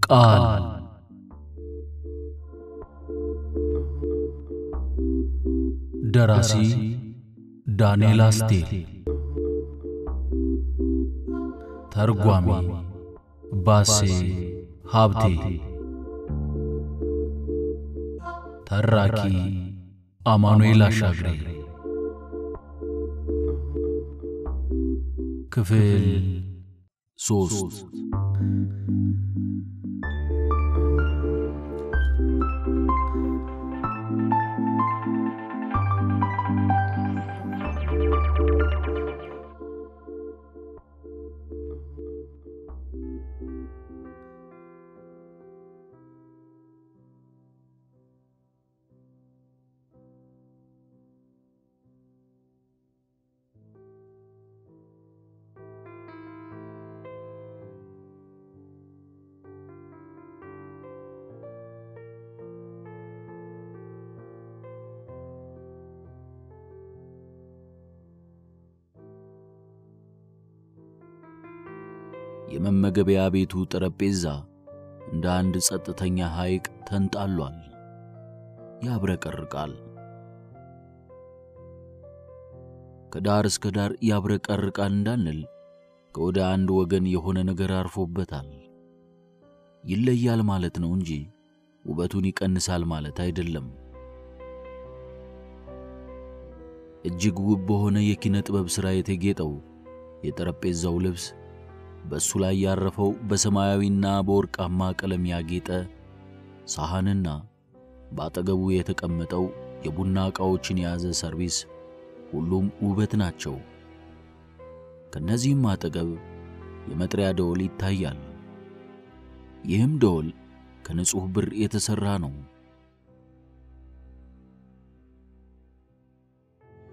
ቃል ደራሲ ዳንኤል አስቴር ተርጓሚ ባሴ ሀብቴ ተራኪ አማኑኤል አሻግሬ ክፍል 3 የመመገቢያ ቤቱ ጠረጴዛ እንደ አንድ ጸጥተኛ ሐይቅ ተንጣሏል፣ ያብረቀርቃል። ከዳር እስከ ዳር ያብረቀርቃል እንዳንል ከወደ አንድ ወገን የሆነ ነገር አርፎበታል። ይለያል ማለት ነው እንጂ ውበቱን ይቀንሳል ማለት አይደለም። እጅግ ውብ በሆነ የኪነ ጥበብ ሥራ የተጌጠው የጠረጴዛው ልብስ በሱ ላይ ያረፈው በሰማያዊና በወርቃማ ቀለም ያጌጠ ሳህንና ባጠገቡ የተቀመጠው የቡና ዕቃዎችን የያዘ ሰርቪስ ሁሉም ውበት ናቸው። ከነዚህም አጠገብ የመጥሪያ ደወል ይታያል። ይህም ደወል ከንጹህ ብር የተሰራ ነው።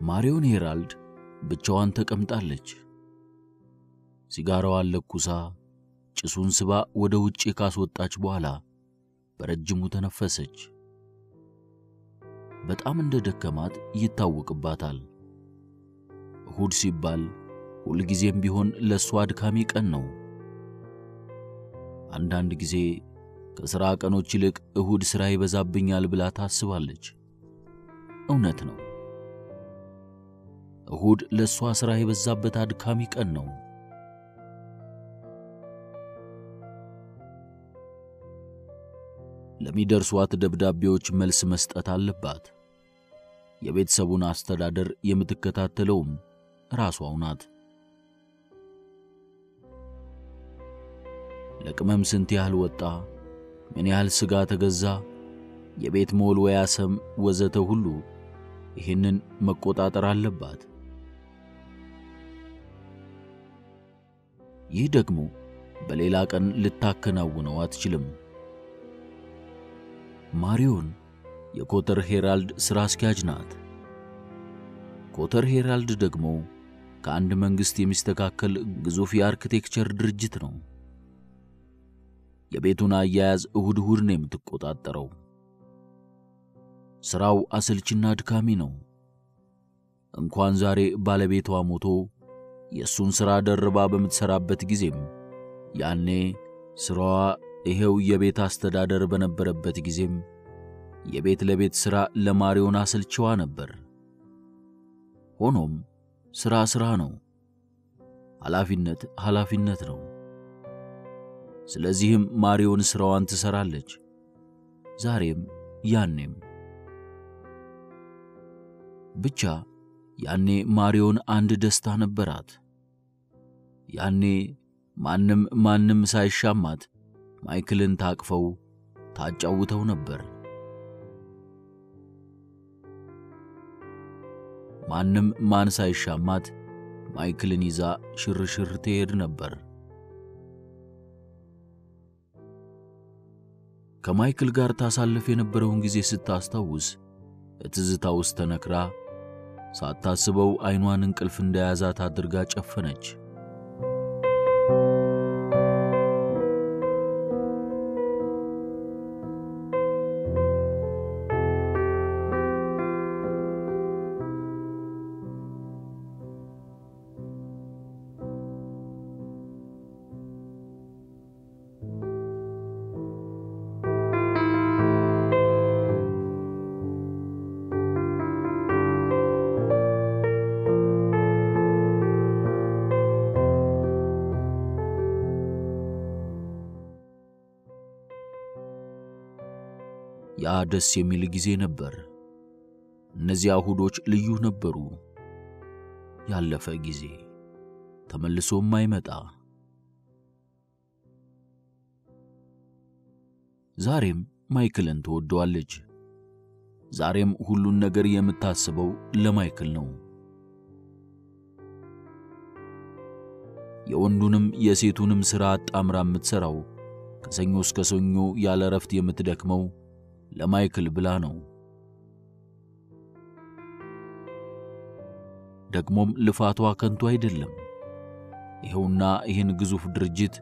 ማሪዮን ሄራልድ ብቻዋን ተቀምጣለች። ሲጋራዋን ለኩሳ ጭሱን ስባ ወደ ውጪ ካስወጣች በኋላ በረጅሙ ተነፈሰች። በጣም እንደደከማት ይታወቅባታል። እሁድ ሲባል ሁልጊዜም ቢሆን ለሷ አድካሚ ቀን ነው። አንዳንድ ጊዜ ከሥራ ቀኖች ይልቅ እሁድ ሥራ ይበዛብኛል ብላ ታስባለች። እውነት ነው። እሁድ ለሷ ሥራ የበዛበት አድካሚ ቀን ነው። ለሚደርሷት ደብዳቤዎች መልስ መስጠት አለባት። የቤተሰቡን አስተዳደር የምትከታተለውም ራሷው ናት። ለቅመም ስንት ያህል ወጣ፣ ምን ያህል ስጋ ተገዛ፣ የቤት መወልወያ ሰም ወዘተ ሁሉ ይህንን መቆጣጠር አለባት። ይህ ደግሞ በሌላ ቀን ልታከናውነው አትችልም። ማሪዮን የኮተር ሄራልድ ሥራ አስኪያጅ ናት። ኮተር ሄራልድ ደግሞ ከአንድ መንግሥት የሚስተካከል ግዙፍ የአርክቴክቸር ድርጅት ነው። የቤቱን አያያዝ እሁድ እሁድ ነው የምትቆጣጠረው። ሥራው አሰልችና አድካሚ ነው። እንኳን ዛሬ ባለቤቷ ሞቶ የእሱን ሥራ ደርባ በምትሠራበት ጊዜም ያኔ ሥራዋ ይሄው የቤት አስተዳደር በነበረበት ጊዜም የቤት ለቤት ሥራ ለማሪዮን አሰልችዋ ነበር። ሆኖም ሥራ ነው፣ ኃላፊነት ነው። ስለዚህም ማሪዮን ሥራዋን ትሠራለች፣ ዛሬም ያኔም። ብቻ ያኔ ማሪዮን አንድ ደስታ ነበራት። ያኔ ማንም ሳይሻማት ማይክልን ታቅፈው ታጫውተው ነበር። ማን ሳይሻማት ማይክልን ይዛ ሽርሽር ትሄድ ነበር። ከማይክል ጋር ታሳልፍ የነበረውን ጊዜ ስታስታውስ እትዝታ ውስጥ ተነክራ ሳታስበው አይኗን እንቅልፍ እንደያዛት አድርጋ ጨፈነች። ያ ደስ የሚል ጊዜ ነበር። እነዚያ እሁዶች ልዩ ነበሩ። ያለፈ ጊዜ ተመልሶ የማይመጣ። ዛሬም ማይክልን ትወደዋለች። ዛሬም ሁሉን ነገር የምታስበው ለማይክል ነው። የወንዱንም የሴቱንም ሥራ አጣምራ የምትሰራው ከሰኞ እስከ ሰኞ ያለ ረፍት የምትደክመው ለማይክል ብላ ነው። ደግሞም ልፋቷ ከንቱ አይደለም። ይኸውና ይህን ግዙፍ ድርጅት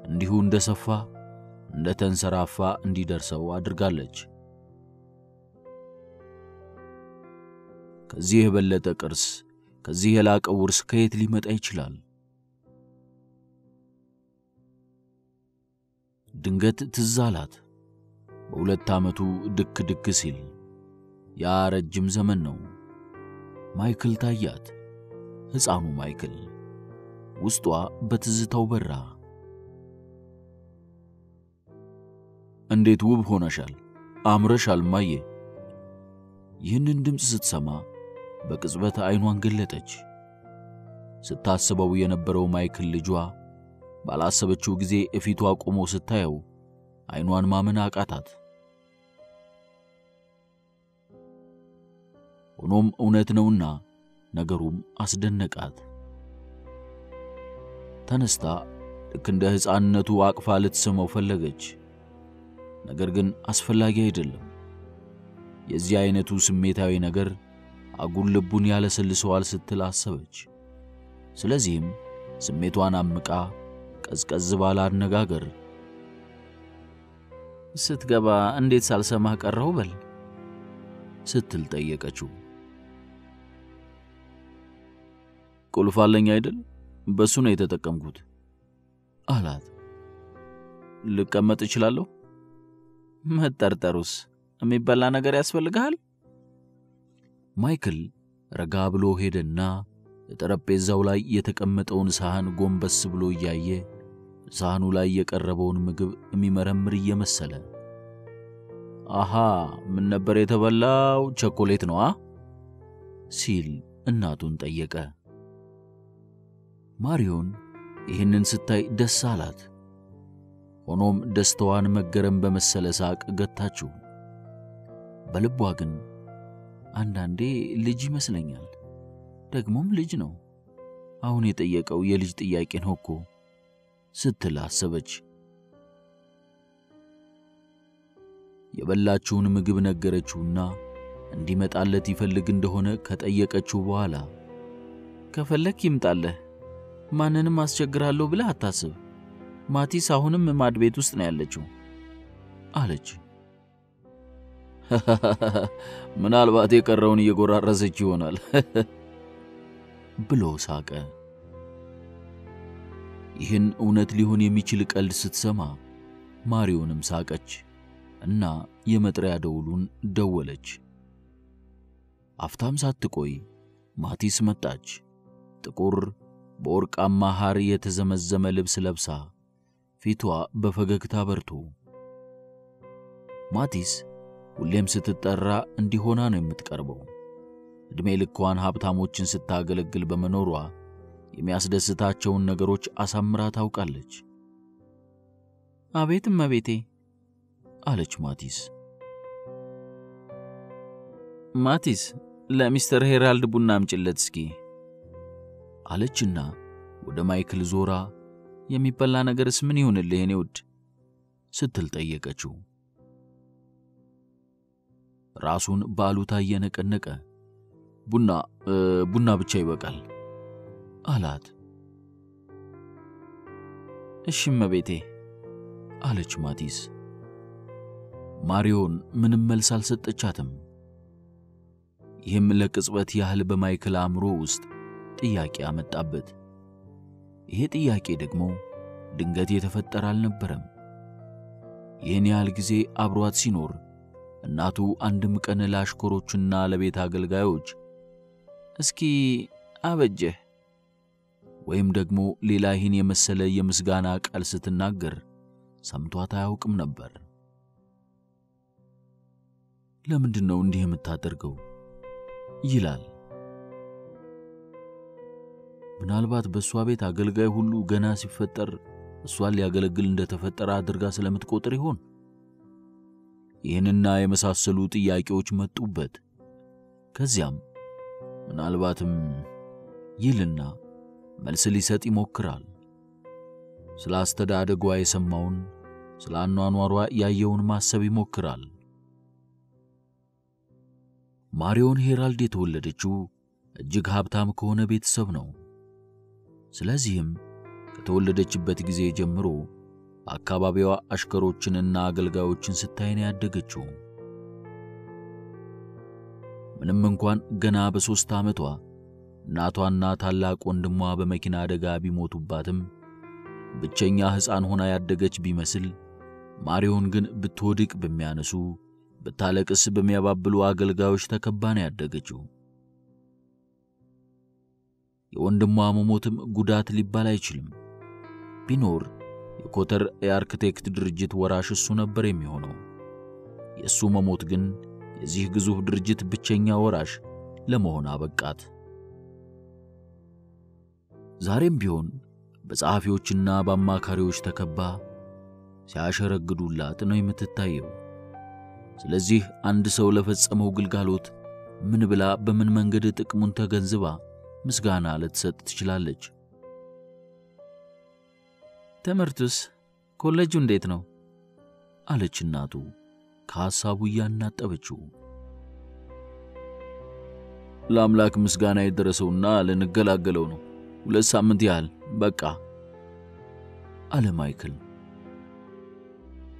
እንዲሁ እንደሰፋ እንደተንሰራፋ እንዲደርሰው አድርጋለች። ከዚህ የበለጠ ቅርስ፣ ከዚህ የላቀ ውርስ ከየት ሊመጣ ይችላል? ድንገት ትዝ አላት። በሁለት ዓመቱ ድክ ሲል ያ ረጅም ዘመን ነው። ማይክል ታያት። ሕፃኑ ማይክል ውስጧ በትዝታው በራ። እንዴት ውብ ሆነሻል፣ አምረሻል ማየ። ይህንን ድምፅ ስትሰማ በቅጽበት አይኗን ገለጠች። ስታስበው የነበረው ማይክል ልጇ ባላሰበችው ጊዜ እፊቷ ቆሞ ስታየው አይኗን ማመን አቃታት። ሆኖም እውነት ነውና ነገሩም አስደነቃት። ተነስታ ልክ እንደ ሕፃንነቱ አቅፋ ልትስመው ፈለገች። ነገር ግን አስፈላጊ አይደለም። የዚህ አይነቱ ስሜታዊ ነገር አጉል ልቡን ያለሰልሰዋል ስትል አሰበች። ስለዚህም ስሜቷን አምቃ ቀዝቀዝ ባለ አነጋገር ስትገባ እንዴት ሳልሰማህ ቀረው በል ስትል ጠየቀችው። ቁልፍ አለኝ አይደል? በሱ ነው የተጠቀምኩት አላት። ልቀመጥ እችላለሁ? መጠርጠሩስ የሚበላ ነገር ያስፈልጋል? ማይክል ረጋ ብሎ ሄደና ጠረጴዛው ላይ የተቀመጠውን ሳህን ጎንበስ ብሎ እያየ ሳህኑ ላይ የቀረበውን ምግብ የሚመረምር እየመሰለ አሃ ምን ነበር የተበላው? ቸኮሌት ነው ሲል እናቱን ጠየቀ። ማሪዮን ይህንን ስታይ ደስ አላት። ሆኖም ደስታዋን መገረም በመሰለ ሳቅ ገታችው። በልቧ ግን አንዳንዴ ልጅ ይመስለኛል፣ ደግሞም ልጅ ነው። አሁን የጠየቀው የልጅ ጥያቄ ነው እኮ ስትል አሰበች። የበላችውን ምግብ ነገረችውና እንዲመጣለት ይፈልግ እንደሆነ ከጠየቀችው በኋላ ከፈለክ ይምጣልህ፣ ማንንም አስቸግራለሁ ብለህ አታስብ። ማቲስ አሁንም ማድ ቤት ውስጥ ነው ያለችው አለች። ምናልባት የቀረውን እየጎራረሰች ይሆናል ብሎ ሳቀ። ይህን እውነት ሊሆን የሚችል ቀልድ ስትሰማ ማሪዮንም ሳቀች እና የመጥሪያ ደውሉን ደወለች። አፍታም ሳትቆይ ማቲስ መጣች። ጥቁር በወርቃማ ሐር የተዘመዘመ ልብስ ለብሳ ፊቷ በፈገግታ በርቶ። ማቲስ ሁሌም ስትጠራ እንዲሆና ነው የምትቀርበው። እድሜ ልኳን ሀብታሞችን ስታገለግል በመኖሯ የሚያስደስታቸውን ነገሮች አሳምራ ታውቃለች። አቤት እመቤቴ አለች ማቲስ። ማቲስ ለሚስተር ሄራልድ ቡና አምጪለት እስኪ አለችና ወደ ማይክል ዞራ የሚበላ ነገርስ ምን ይሆንልህ የኔ ውድ ስትል ጠየቀችው። ራሱን ባሉታ እየነቀነቀ ቡና ብቻ ይበቃል አላት። እሺ እመቤቴ አለች ማቲስ። ማሪዮን ምንም መልስ አልሰጠቻትም። ይህም ለቅጽበት ያህል በማይክል አእምሮ ውስጥ ጥያቄ አመጣበት። ይሄ ጥያቄ ደግሞ ድንገት የተፈጠረ አልነበረም። ይህን ያህል ጊዜ አብሯት ሲኖር እናቱ አንድም ቀን ለአሽከሮችና ለቤት አገልጋዮች እስኪ አበጀህ ወይም ደግሞ ሌላ ይህን የመሰለ የምስጋና ቃል ስትናገር ሰምቷት አያውቅም ነበር። ለምንድን ነው እንዲህ የምታደርገው ይላል። ምናልባት በሷ ቤት አገልጋይ ሁሉ ገና ሲፈጠር እሷን ሊያገለግል እንደተፈጠረ አድርጋ ስለምትቆጥር ይሆን? ይህንና የመሳሰሉ ጥያቄዎች መጡበት። ከዚያም ምናልባትም ይልና መልስ ሊሰጥ ይሞክራል። ስለ አስተዳደጓ የሰማውን፣ ስለ አኗኗሯ ያየውን ማሰብ ይሞክራል። ማሪዮን ሄራልድ የተወለደችው እጅግ ሀብታም ከሆነ ቤተሰብ ነው። ስለዚህም ከተወለደችበት ጊዜ ጀምሮ በአካባቢዋ አሽከሮችንና አገልጋዮችን ስታይ ነው ያደገችው። ምንም እንኳን ገና በ3 ዓመቷ እናቷና ታላቅ ወንድሟ በመኪና አደጋ ቢሞቱባትም ብቸኛ ሕፃን ሆና ያደገች ቢመስል ማሪዮን ግን ብትወድቅ በሚያነሱ ብታለቅስ በሚያባብሉ አገልጋዮች ተከባ ነው ያደገችው። የወንድሟ መሞትም ጉዳት ሊባል አይችልም። ቢኖር የኮተር የአርክቴክት ድርጅት ወራሽ እሱ ነበር የሚሆነው። የእሱ መሞት ግን የዚህ ግዙፍ ድርጅት ብቸኛ ወራሽ ለመሆን አበቃት። ዛሬም ቢሆን በጸሐፊዎችና በአማካሪዎች ተከባ ሲያሸረግዱላት ነው የምትታየው። ስለዚህ አንድ ሰው ለፈጸመው ግልጋሎት ምን ብላ በምን መንገድ ጥቅሙን ተገንዝባ ምስጋና ልትሰጥ ትችላለች? ትምህርቱስ ኮሌጁ እንዴት ነው? አለች እናቱ ከሐሳቡ እያናጠበችው። ለአምላክ ምስጋና ይደረሰውና ልንገላገለው ነው። 2 ሳምንት ያህል በቃ አለ ማይክል።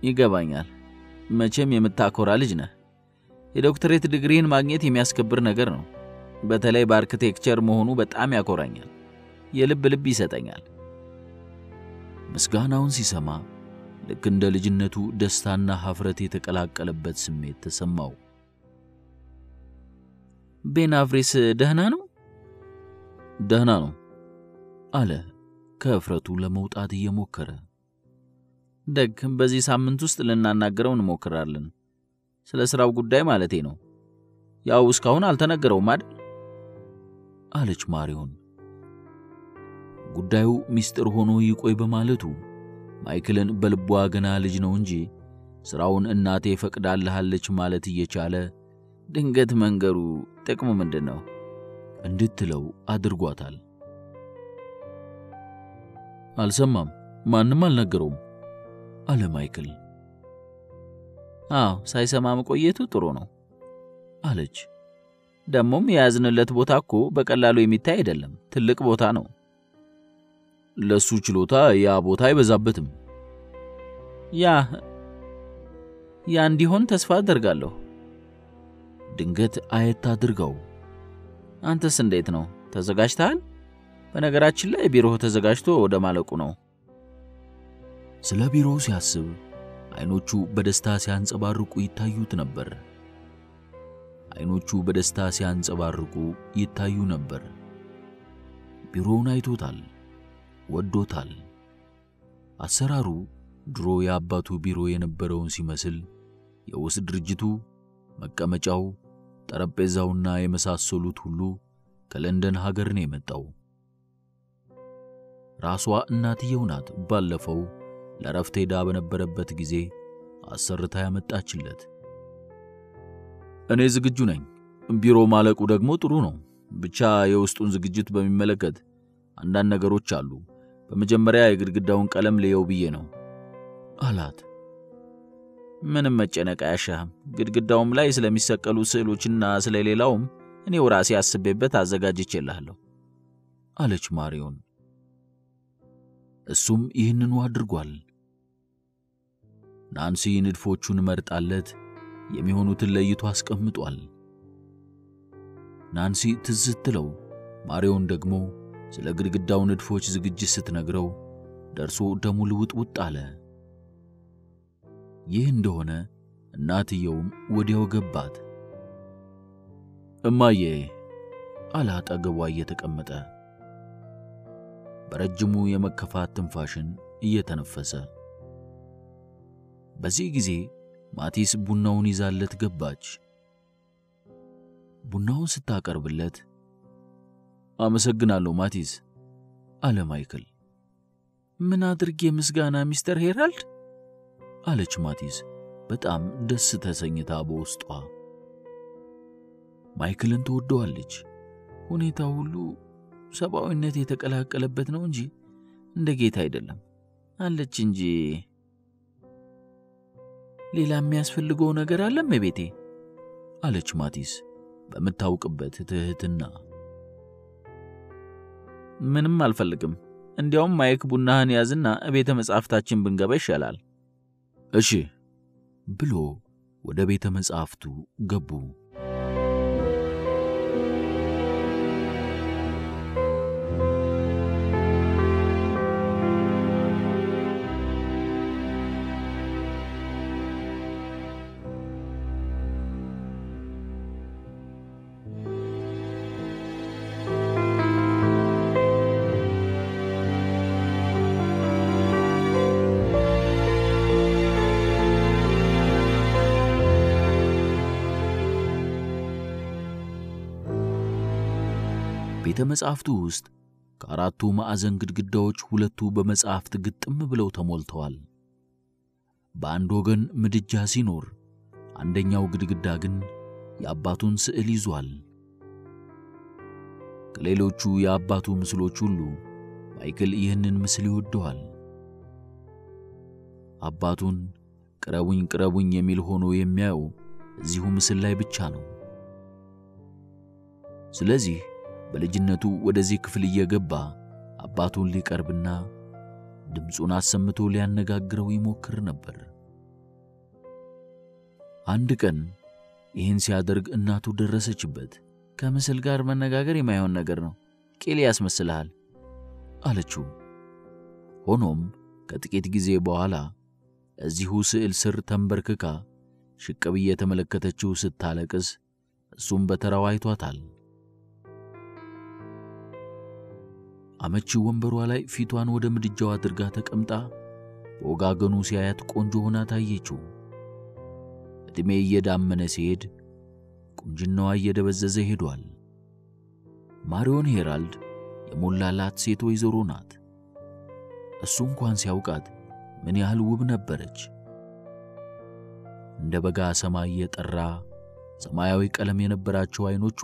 ይገባኛል። መቼም የምታኮራ ልጅ ነህ። የዶክተሬት ዲግሪን ማግኘት የሚያስከብር ነገር ነው። በተለይ በአርክቴክቸር መሆኑ በጣም ያኮራኛል። የልብ ይሰጠኛል። ምስጋናውን ሲሰማ ልክ እንደ ልጅነቱ ደስታና ሀፍረት የተቀላቀለበት ስሜት ተሰማው። ቤን አቭሬስ ደህና ነው? ደህና ነው አለ ከእፍረቱ ለመውጣት እየሞከረ። ደግ በዚህ ሳምንት ውስጥ ልናናገረው እንሞክራለን። ስለ ስራው ጉዳይ ማለቴ ነው። ያው እስካሁን አልተነገረውም አይደል? አለች ማሪዮን። ጉዳዩ ሚስጥር ሆኖ ይቆይ በማለቱ ማይክልን በልቧ ገና ልጅ ነው እንጂ ስራውን እናቴ ፈቅዳለሃለች ማለት እየቻለ ድንገት መንገሩ ጥቅሙ ምንድነው እንድትለው አድርጓታል። አልሰማም፣ ማንም አልነገረውም አለ ማይክል። አዎ ሳይሰማ መቆየቱ ጥሩ ነው አለች። ደሞም የያዝንለት ቦታ እኮ በቀላሉ የሚታይ አይደለም፣ ትልቅ ቦታ ነው። ለሱ ችሎታ ያ ቦታ አይበዛበትም። ያ እንዲሆን ተስፋ አደርጋለሁ። ድንገት አየት አድርገው። አንተስ እንዴት ነው? ተዘጋጅተሃል? በነገራችን ላይ ቢሮው ተዘጋጅቶ ወደ ማለቁ ነው። ስለ ቢሮው ሲያስብ አይኖቹ በደስታ ሲያንጸባርቁ ይታዩት ነበር። ቢሮውን አይቶታል፣ ወዶታል። አሰራሩ ድሮ የአባቱ ቢሮ የነበረውን ሲመስል የውስጥ ድርጅቱ መቀመጫው፣ ጠረጴዛውና የመሳሰሉት ሁሉ ከለንደን ሀገር ነው የመጣው። ራሷ እናትየው ናት ባለፈው ለረፍት ሄዳ በነበረበት ጊዜ አሰርታ ያመጣችለት። እኔ ዝግጁ ነኝ፣ ቢሮ ማለቁ ደግሞ ጥሩ ነው። ብቻ የውስጡን ዝግጅት በሚመለከት አንዳንድ ነገሮች አሉ። በመጀመሪያ የግድግዳውን ቀለም ለየው ብዬ ነው አላት። ምንም መጨነቅ አያሻህም። ግድግዳውም ላይ ስለሚሰቀሉ ስዕሎችና ስለሌላውም እኔው ራሴ አስቤበት አዘጋጅቼልሃለሁ አለች ማሪዮን። እሱም ይህንኑ አድርጓል። ናንሲ ንድፎቹን መርጣለት የሚሆኑትን ለይቶ አስቀምጧል። ናንሲ ትዝ ስትለው ማሪዮን ደግሞ ስለ ግድግዳው ንድፎች ዝግጅት ስትነግረው ደርሶ ደሙ ልውጥውጥ አለ። ይህ እንደሆነ እናትየውም ወዲያው ገባት። እማዬ አለ አጠገቧ እየተቀመጠ በረጅሙ የመከፋት ትንፋሽን እየተነፈሰ። በዚህ ጊዜ ማቲስ ቡናውን ይዛለት ገባች። ቡናውን ስታቀርብለት አመሰግናለሁ ማቲስ አለ ማይክል። ምን አድርጌ ምስጋና ሚስተር ሄራልድ አለች ማቲስ በጣም ደስ ተሰኝታ በውስጧ። ማይክልን ትወደዋለች። ሁኔታው ሁሉ ሰብአዊነት የተቀላቀለበት ነው እንጂ እንደ ጌታ አይደለም አለች እንጂ ሌላ የሚያስፈልገው ነገር አለ እቤቴ አለች ማቲስ በመታውቅበት ትህትና። ምንም አልፈልግም። እንዲያውም ማይክ ቡናህን ያዝና ቤተ መጻሕፍታችን ብንገባ ይሻላል። እሺ ብሎ ወደ ቤተ መጻሕፍቱ ገቡ። ቤተ መጻሕፍቱ ውስጥ ከአራቱ ማዕዘን ግድግዳዎች ሁለቱ በመጻሕፍት ግጥም ብለው ተሞልተዋል። በአንድ ወገን ምድጃ ሲኖር አንደኛው ግድግዳ ግን የአባቱን ስዕል ይዟል። ከሌሎቹ የአባቱ ምስሎች ሁሉ ማይክል ይህንን ምስል ይወደዋል። አባቱን ቅረቡኝ ቅረቡኝ የሚል ሆኖ የሚያየው እዚሁ ምስል ላይ ብቻ ነው። ስለዚህ በልጅነቱ ወደዚህ ክፍል እየገባ አባቱን ሊቀርብና ድምጹን አሰምቶ ሊያነጋግረው ይሞክር ነበር። አንድ ቀን ይህን ሲያደርግ እናቱ ደረሰችበት። ከምስል ጋር መነጋገር የማይሆን ነገር ነው፣ ቄል ያስመስልሃል አለችው። ሆኖም ከጥቂት ጊዜ በኋላ እዚሁ ስዕል ስር ተንበርክካ ሽቅብ እየተመለከተችው ስታለቅስ እሱም በተራው አይቷታል። አመቺ ወንበሯ ላይ ፊቷን ወደ ምድጃው አድርጋ ተቀምጣ በወጋገኑ ሲያያት ቆንጆ ሆና ታየችው። እድሜ እየዳመነ ሲሄድ ቁንጅናዋ እየደበዘዘ ሄዷል። ማሪዮን ሄራልድ የሞላላት ሴት ወይዘሮ ናት። እሱ እንኳን ሲያውቃት ምን ያህል ውብ ነበረች። እንደ በጋ ሰማይ የጠራ ሰማያዊ ቀለም የነበራቸው አይኖቿ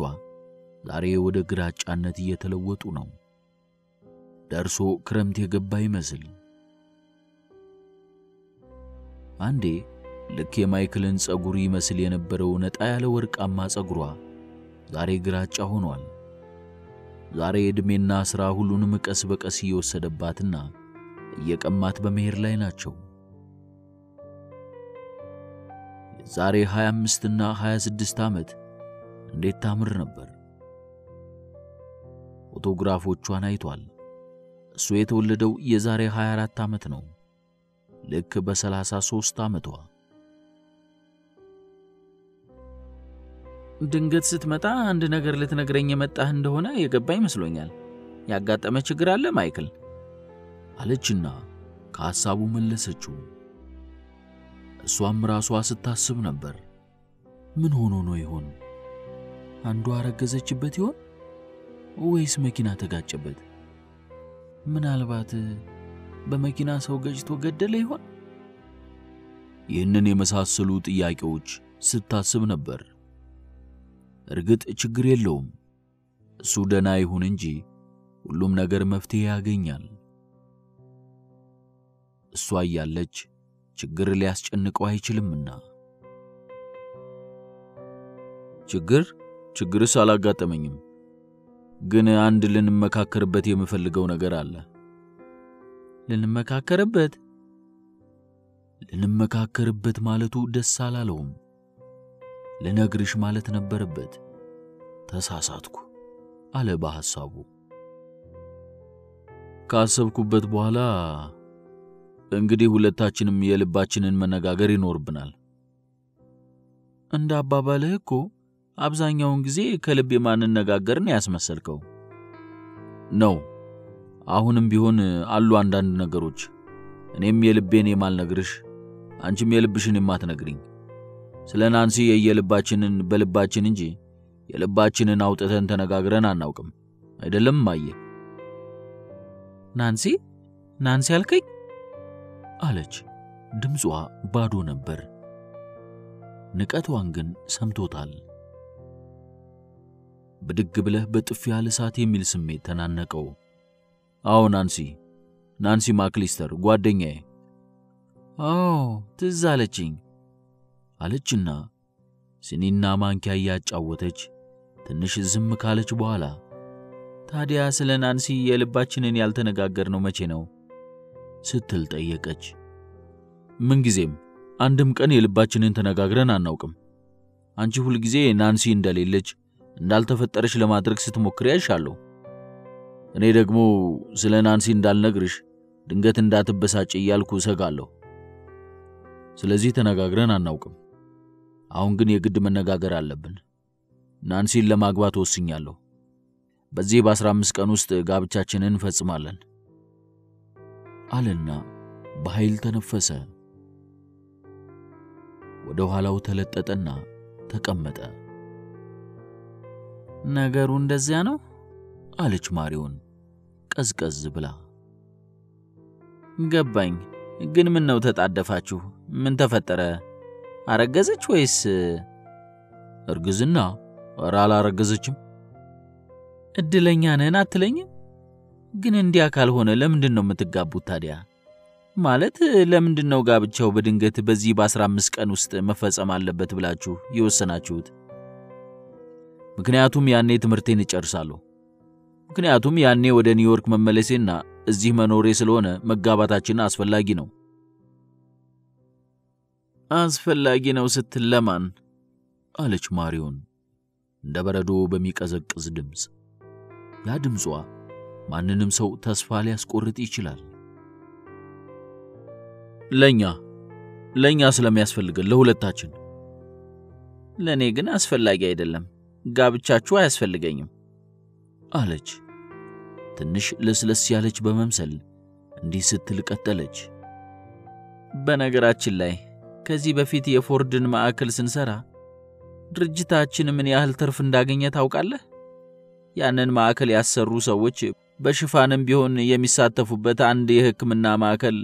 ዛሬ ወደ ግራጫነት እየተለወጡ ነው። ደርሶ ክረምት የገባ ይመስል። አንዴ ልክ የማይክልን ጸጉር ይመስል የነበረው ነጣ ያለ ወርቃማ ጸጉሯ ዛሬ ግራጫ ሆኗል። ዛሬ እድሜና ሥራ ሁሉንም ቀስ በቀስ እየወሰደባትና እየቀማት በመሄድ ላይ ናቸው። ዛሬ 25 እና 26 ዓመት እንዴት ታምር ነበር። ፎቶግራፎቿን አይቷል። እሱ የተወለደው የዛሬ 24 ዓመት ነው። ልክ በ33 ዓመቷ። ድንገት ስትመጣ አንድ ነገር ልትነግረኝ የመጣህ እንደሆነ የገባኝ መስሎኛል። ያጋጠመ ችግር አለ ማይክል አለችና ከሐሳቡ መለሰችው። እሷም ራሷ ስታስብ ነበር። ምን ሆኖ ነው ይሆን? አንዷ አረገዘችበት ይሆን ወይስ መኪና ተጋጨበት? ምናልባት በመኪና ሰው ገጭቶ ገደለ ይሆን? ይህንን የመሳሰሉ ጥያቄዎች ስታስብ ነበር። እርግጥ ችግር የለውም። እሱ ደና ይሁን እንጂ ሁሉም ነገር መፍትሄ ያገኛል። እሷ እያለች ችግር ሊያስጨንቀው አይችልምና። ችግርስ አላጋጠመኝም፣ ግን አንድ ልንመካከርበት የምፈልገው ነገር አለ። ልንመካከርበት ማለቱ ደስ አላለውም። ልነግርሽ ማለት ነበረበት። ተሳሳትኩ አለ በሐሳቡ። ካሰብኩበት በኋላ እንግዲህ ሁለታችንም የልባችንን መነጋገር ይኖርብናል። እንደ አባባልህ እኮ አብዛኛውን ጊዜ ከልብ የማንነጋገርን ያስመሰልከው ነው። አሁንም ቢሆን አሉ አንዳንድ ነገሮች እኔም የልቤን የማልነግርሽ አንቺም የልብሽን የማትነግሪኝ። ስለ ናንሲ የየልባችንን በልባችን እንጂ የልባችንን አውጥተን ተነጋግረን አናውቅም አይደለም ማየ? ናንሲ አልከኝ አለች። ድምጿ ባዶ ነበር። ንቀቷን ግን ሰምቶታል። ብድግ ብለህ በጥፊ ያለ እሳት የሚል ስሜት ተናነቀው። አዎ ናንሲ ማክሊስተር ጓደኛዬ። ትዝ አለችኝ አለችና ሲኒና ማንኪያ ያጫወተች ትንሽ ዝም ካለች በኋላ ታዲያ ስለ ናንሲ የልባችንን ያልተነጋገርነው መቼ ነው ስትል ጠየቀች። ምን ጊዜም አንድም ቀን የልባችንን ተነጋግረን አናውቅም። አንቺ ሁሉ ጊዜ ናንሲ እንደሌለች እንዳልተፈጠረች ለማድረግ ስትሞክሪ አይሻለሁ። እኔ ደግሞ ስለ ናንሲ እንዳልነግርሽ ድንገት እንዳትበሳጭ እያልኩ ሰጋለሁ። ስለዚህ ተነጋግረን አናውቅም። አሁን ግን የግድ መነጋገር አለብን። ናንሲን ለማግባት ወስኛለሁ። በዚህ በ15 ቀን ውስጥ ጋብቻችንን እንፈጽማለን አለና በኃይል ተነፈሰ። ወደ ኋላው ተለጠጠና ተቀመጠ። ነገሩ እንደዚያ ነው አለች ማሪዮን ቀዝቀዝ ብላ። ገባኝ። ግን ምን ነው ተጣደፋችሁ? ምን ተፈጠረ? አረገዘች ወይስ? እርግዝና? ኧረ አላረገዘችም። እድለኛ ነን አትለኝም? ግን እንዲያ ካልሆነ ለምንድን ነው የምትጋቡት ታዲያ? ማለት ለምንድን ነው ጋብቻው በድንገት በዚህ በ15 ቀን ውስጥ መፈጸም አለበት ብላችሁ ይወሰናችሁት? ምክንያቱም ያኔ ትምህርቴን እጨርሳለሁ። ምክንያቱም ያኔ ወደ ኒውዮርክ መመለሴና እዚህ መኖሬ ስለሆነ መጋባታችን አስፈላጊ ነው። አስፈላጊ ነው ስትል ለማን? አለች ማሪዮን እንደ በረዶ በሚቀዘቅዝ ድምጽ። ያ ድምጿ ማንንም ሰው ተስፋ ሊያስቆርጥ ይችላል። ለኛ ስለሚያስፈልገን ለሁለታችን። ለኔ ግን አስፈላጊ አይደለም። ጋብቻችሁ አያስፈልገኝም አለች። ትንሽ ለስለስ ያለች በመምሰል እንዲህ ስትል ቀጠለች። በነገራችን ላይ ከዚህ በፊት የፎርድን ማዕከል ስንሰራ ድርጅታችን ምን ያህል ትርፍ እንዳገኘ ታውቃለህ? ያንን ማዕከል ያሰሩ ሰዎች በሽፋንም ቢሆን የሚሳተፉበት አንድ የሕክምና ማዕከል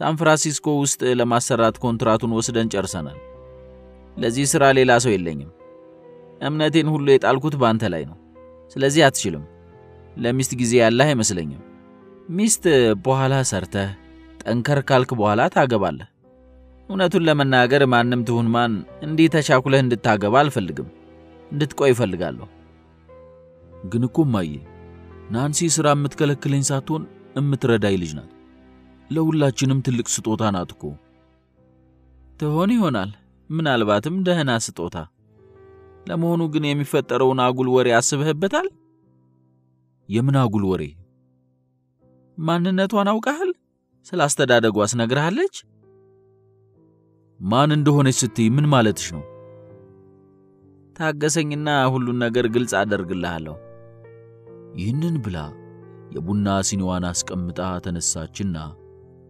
ሳን ፍራንሲስኮ ውስጥ ለማሰራት ኮንትራቱን ወስደን ጨርሰናል። ለዚህ ሥራ ሌላ ሰው የለኝም። እምነቴን ሁሉ የጣልኩት ባንተ ላይ ነው። ስለዚህ አትችልም። ለሚስት ጊዜ ያለህ አይመስለኝም። ሚስት በኋላ ሰርተህ ጠንከር ካልክ በኋላ ታገባለህ። እውነቱን ለመናገር ማንም ትሁን ማን እንዲህ ተቻኩለህ እንድታገባ አልፈልግም። እንድትቆይ እፈልጋለሁ። ግን እኮ ማየ ናንሲ ሥራ የምትከለክለኝ ሳትሆን የምትረዳይ ልጅ ናት። ለሁላችንም ትልቅ ስጦታ ናት እኮ። ትሆን ይሆናል፣ ምናልባትም ደህና ስጦታ። ለመሆኑ ግን የሚፈጠረውን አጉል ወሬ አስበህበታል? የምን አጉል ወሬ? ማንነቷን አውቃሃል? ስላስተዳደጓስ ነግረሃለች? ማን እንደሆነች ስትይ ምን ማለትሽ ነው? ታገሰኝና ሁሉን ነገር ግልጽ አደርግልሃለሁ። ይህንን ብላ የቡና ሲኒዋን አስቀምጣ ተነሳችና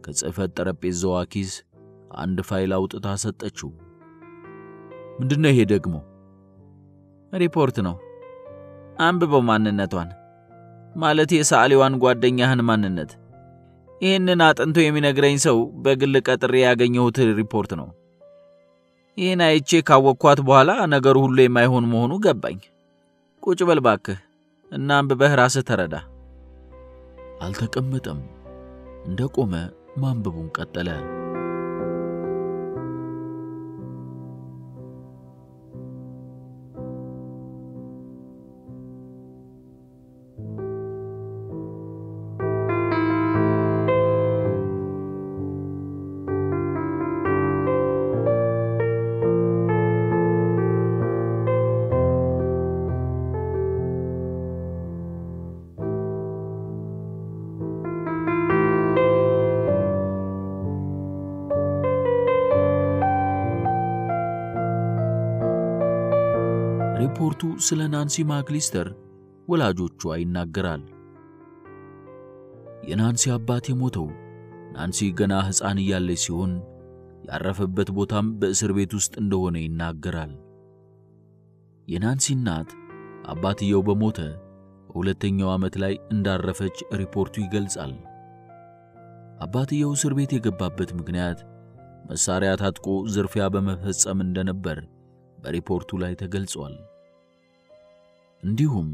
ከጽሕፈት ጠረጴዛዋ ኪስ አንድ ፋይል አውጥታ ሰጠችው። ምንድነው ይሄ ደግሞ? ሪፖርት ነው። አንብበው ማንነቷን፣ ማለት የሰዓሊዋን ጓደኛህን ማንነት። ይህንን አጥንቶ የሚነግረኝ ሰው በግል ቀጥሬ ያገኘሁት ሪፖርት ነው። ይህን አይቼ ካወቅኳት በኋላ ነገሩ ሁሉ የማይሆን መሆኑ ገባኝ። ቁጭ በል ባክህ እና አንብበህ ራስህ ተረዳ። አልተቀመጠም። እንደቆመ ማንበቡን ቀጠለ። ሪፖርቱ ስለ ናንሲ ማክሊስተር ወላጆቿ ይናገራል። የናንሲ አባት የሞተው ናንሲ ገና ሕፃን እያለች ሲሆን ያረፈበት ቦታም በእስር ቤት ውስጥ እንደሆነ ይናገራል። የናንሲ እናት አባትየው በሞተ በሁለተኛው ዓመት ላይ እንዳረፈች ሪፖርቱ ይገልጻል። አባትየው እስር ቤት የገባበት ምክንያት መሳሪያ ታጥቆ ዝርፊያ በመፈጸም እንደነበር በሪፖርቱ ላይ ተገልጿል። እንዲሁም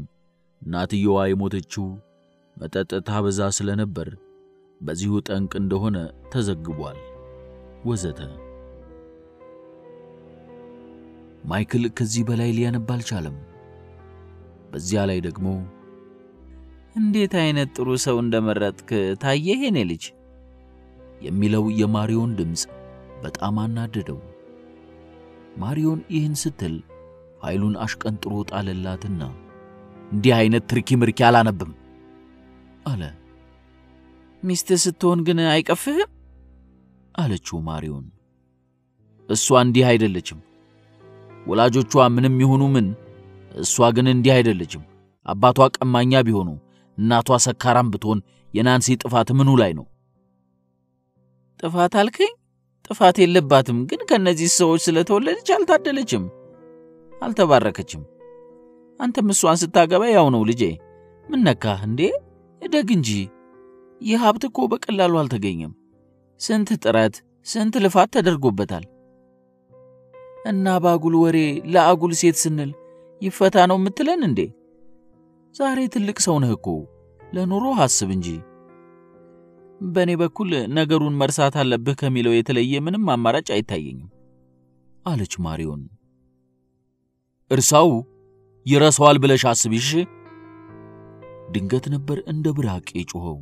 እናትየዋ የሞተችው መጠጥ ታበዛ ስለነበር በዚሁ ጠንቅ እንደሆነ ተዘግቧል ወዘተ። ማይክል ከዚህ በላይ ሊያነብ አልቻለም። በዚያ ላይ ደግሞ እንዴት አይነት ጥሩ ሰው እንደመረጥክ ታየህ የኔ ልጅ የሚለው የማሪዮን ድምጽ በጣም አናደደው። ማሪዮን ይህን ስትል ኃይሉን አሽቀንጥሮ ጣለላትና እንዲህ አይነት ትርኪ ምርኪ አላነብም አለ። ሚስት ስትሆን ግን አይቀፍህም አለችው ማሪዮን። እሷ እንዲህ አይደለችም። ወላጆቿ ምንም ይሁኑ ምን እሷ ግን እንዲህ አይደለችም። አባቷ ቀማኛ ቢሆኑ እናቷ ሰካራም ብትሆን የናንሲ ጥፋት ምኑ ላይ ነው? ጥፋት አልከኝ? ጥፋት የለባትም፣ ግን ከነዚህ ሰዎች ስለተወለደች አልታደለችም፣ አልተባረከችም። አንተም እሷን ስታገባ ያው ነው ልጄ። ምን ነካህ እንዴ? እደግ እንጂ። ይህ ሀብት እኮ በቀላሉ አልተገኘም። ስንት ጥረት ስንት ልፋት ተደርጎበታል። እና ባጉል ወሬ ለአጉል ሴት ስንል ይፈታ ነው የምትለን እንዴ? ዛሬ ትልቅ ሰው ነህ እኮ፣ ለኑሮ ሐስብ እንጂ። በኔ በኩል ነገሩን መርሳት አለብህ ከሚለው የተለየ ምንም አማራጭ አይታየኝም አለች ማሪዮን። እርሳው ይረሳዋል ብለሽ አስቢሽ? ድንገት ነበር እንደ ብራቅ ጮኸው።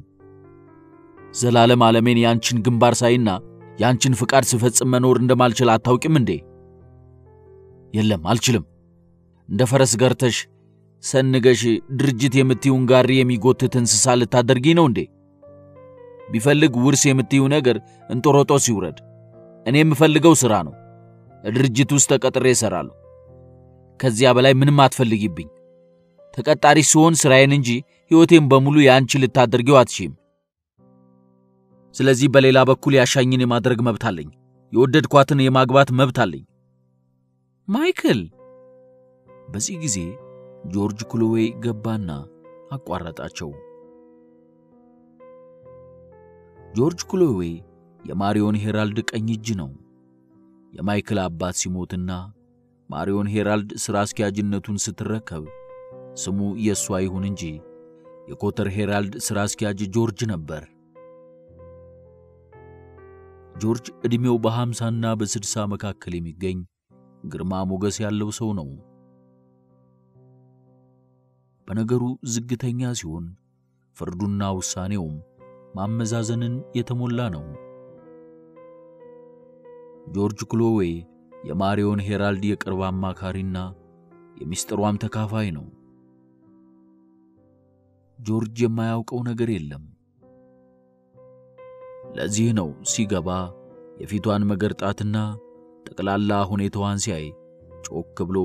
ዘላለም ዓለሜን ያንቺን ግንባር ሳይና ያንቺን ፍቃድ ስፈጽም መኖር እንደማልችል አታውቂም እንዴ? የለም አልችልም። እንደ ፈረስ ገርተሽ ሰንገሽ ድርጅት የምትዩን ጋሪ የሚጎትት እንስሳ ልታደርጊ ነው እንዴ? ቢፈልግ ውርስ የምትዩ ነገር እንጦሮጦስ ይውረድ። እኔ የምፈልገው ሥራ ነው። ድርጅት ውስጥ ተቀጥሬ እሰራለሁ። ከዚያ በላይ ምንም አትፈልጊብኝ። ተቀጣሪ ሲሆን ሥራዬን እንጂ ሕይወቴን በሙሉ ያንቺ ልታደርጊው አትሽም። ስለዚህ በሌላ በኩል ያሻኝን የማድረግ መብት አለኝ። የወደድኳትን የማግባት መብት አለኝ። ማይክል። በዚህ ጊዜ ጆርጅ ክሎዌይ ገባና አቋረጣቸው። ጆርጅ ክሎዌይ የማሪዮን ሄራልድ ቀኝ እጅ ነው። የማይክል አባት ሲሞትና ማሪዮን ሄራልድ ሥራ አስኪያጅነቱን ስትረከብ ስሙ የሷ ይሁን እንጂ የኮተር ሄራልድ ሥራ አስኪያጅ ጆርጅ ነበር። ጆርጅ ዕድሜው በ50 እና በ60 መካከል የሚገኝ ግርማ ሞገስ ያለው ሰው ነው። በነገሩ ዝግተኛ ሲሆን ፍርዱና ውሳኔውም ማመዛዘንን የተሞላ ነው። ጆርጅ ክሎዌይ የማሪዮን ሄራልድ የቅርብ አማካሪና የሚስጥሯም ተካፋይ ነው። ጆርጅ የማያውቀው ነገር የለም። ለዚህ ነው ሲገባ የፊቷን መገርጣትና ጠቅላላ ሁኔታዋን ሲያይ ጮክ ብሎ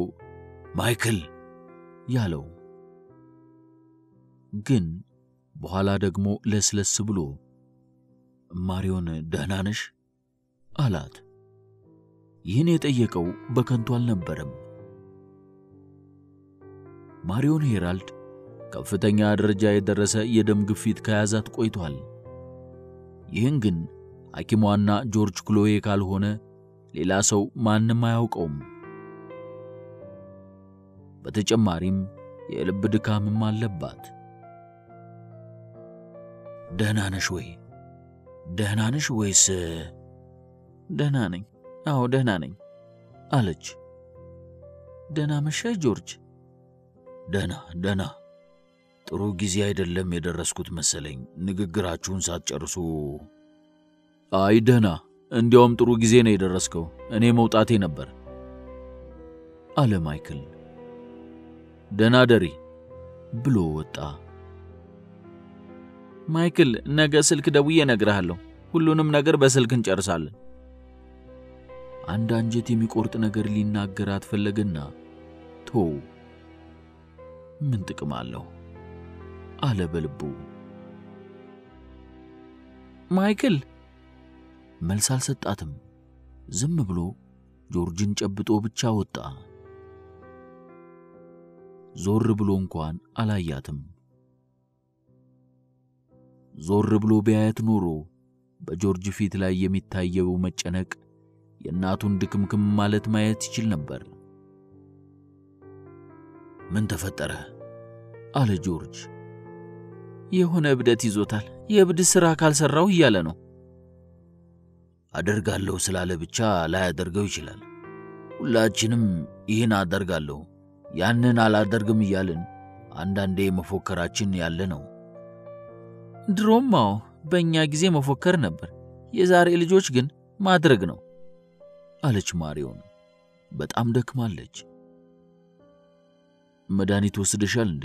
ማይክል ያለው። ግን በኋላ ደግሞ ለስለስ ብሎ ማሪዮን ደህና ነሽ አላት። ይህን የጠየቀው በከንቱ አልነበረም። ማሪዮን ሄራልድ ከፍተኛ ደረጃ የደረሰ የደም ግፊት ከያዛት ቆይቷል። ይህን ግን ሐኪሟና ጆርጅ ክሎዌይ ካልሆነ ሌላ ሰው ማንም አያውቀውም። በተጨማሪም የልብ ድካምም አለባት። ደህና ነሽ ወይ? ደህና ነሽ ወይስ? ደህና ነኝ። አዎ ደህና ነኝ አለች። ደህና መሸህ ጆርጅ? ደህና። ጥሩ ጊዜ አይደለም የደረስኩት መሰለኝ። ንግግራችሁን ሳትጨርሱ። አይ ደህና፣ እንዲያውም ጥሩ ጊዜ ነው የደረስከው። እኔ መውጣቴ ነበር አለ ማይክል። ደህና ደሪ ብሎ ወጣ። ማይክል፣ ነገ ስልክ ደውዬ እነግርሃለሁ። ሁሉንም ነገር በስልክ እንጨርሳለን። አንድ አንጀት የሚቆርጥ ነገር ሊናገራት ፈለገና ቶ ምን ጥቅም አለው አለ በልቡ። ማይክል መልስ አልሰጣትም። ዝም ብሎ ጆርጅን ጨብጦ ብቻ ወጣ። ዞር ብሎ እንኳን አላያትም። ዞር ብሎ ቢያየት ኖሮ በጆርጅ ፊት ላይ የሚታየው መጨነቅ የእናቱን ድክምክም ማለት ማየት ይችል ነበር። ምን ተፈጠረ አለ ጆርጅ። የሆነ እብደት ይዞታል። የእብድ ሥራ ካልሰራው እያለ ነው። አደርጋለሁ ስላለ ብቻ ላያደርገው ይችላል። ሁላችንም ይህን አደርጋለሁ ያንን አላደርግም እያልን አንዳንዴ መፎከራችን ያለ ነው። ድሮማው በእኛ ጊዜ መፎከር ነበር። የዛሬ ልጆች ግን ማድረግ ነው አለች ማሪዮን። በጣም ደክማለች። መድኃኒት ወስደሻል እንዴ?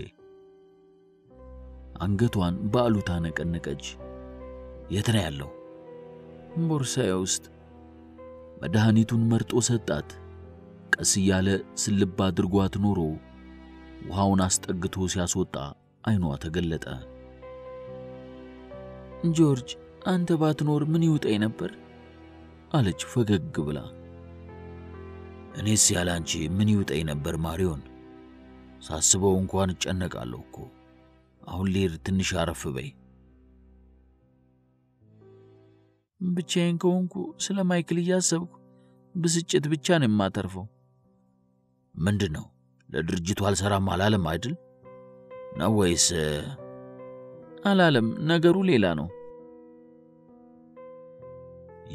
አንገቷን በአሉታ ነቀነቀች። የት ነው ያለው? ቦርሳዬ ውስጥ። መድኃኒቱን መርጦ ሰጣት። ቀስ እያለ ስልብ አድርጓት ኖሮ ውሃውን አስጠግቶ ሲያስወጣ አይኗ ተገለጠ። ጆርጅ አንተ ባትኖር ምን ይውጠኝ ነበር አለች ፈገግ ብላ። እኔስ ያላንቺ ምን ይውጠኝ ነበር ማሪዮን? ሳስበው እንኳን እጨነቃለሁ እኮ። አሁን ልሄድ ትንሽ አረፍ በይ። ብቻዬን ከሆንኩ ስለ ማይክል እያሰብኩ ብስጭት ብቻ ነው የማተርፈው። ምንድነው? ለድርጅቱ አልሰራም አላለም አይደል? ነው ወይስ? አላለም። ነገሩ ሌላ ነው።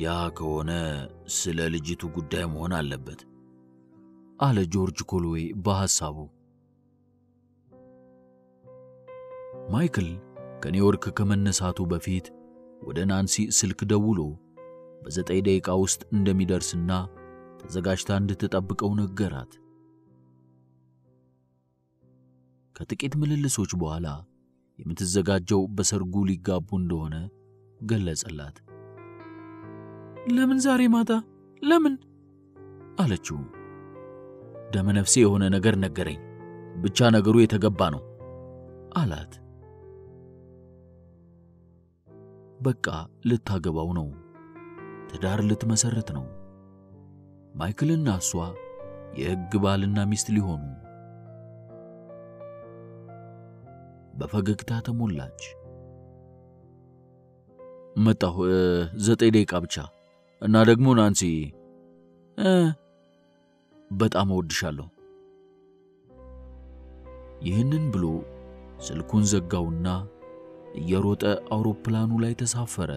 ያ ከሆነ ስለ ልጅቱ ጉዳይ መሆን አለበት አለ ጆርጅ ኮልዌይ በሐሳቡ። ማይክል ከኒውዮርክ ከመነሳቱ በፊት ወደ ናንሲ ስልክ ደውሎ በ9 ደቂቃ ውስጥ እንደሚደርስና ተዘጋጅታ እንድትጠብቀው ነገራት። ከጥቂት ምልልሶች በኋላ የምትዘጋጀው በሰርጉ ሊጋቡ እንደሆነ ገለጸላት። ለምን ዛሬ ማታ? ለምን አለችው። ደመነፍሴ የሆነ ነገር ነገረኝ። ብቻ ነገሩ የተገባ ነው አላት። በቃ ልታገባው ነው። ትዳር ልትመሰርት ነው። ማይክልና እሷ የሕግ ባልና ሚስት ሊሆኑ። በፈገግታ ተሞላች። መጣሁ 9 ደቂቃ ብቻ እና ደግሞ ናንሲ በጣም እወድሻለሁ። ይህንን ብሎ ስልኩን ዘጋውና እየሮጠ አውሮፕላኑ ላይ ተሳፈረ።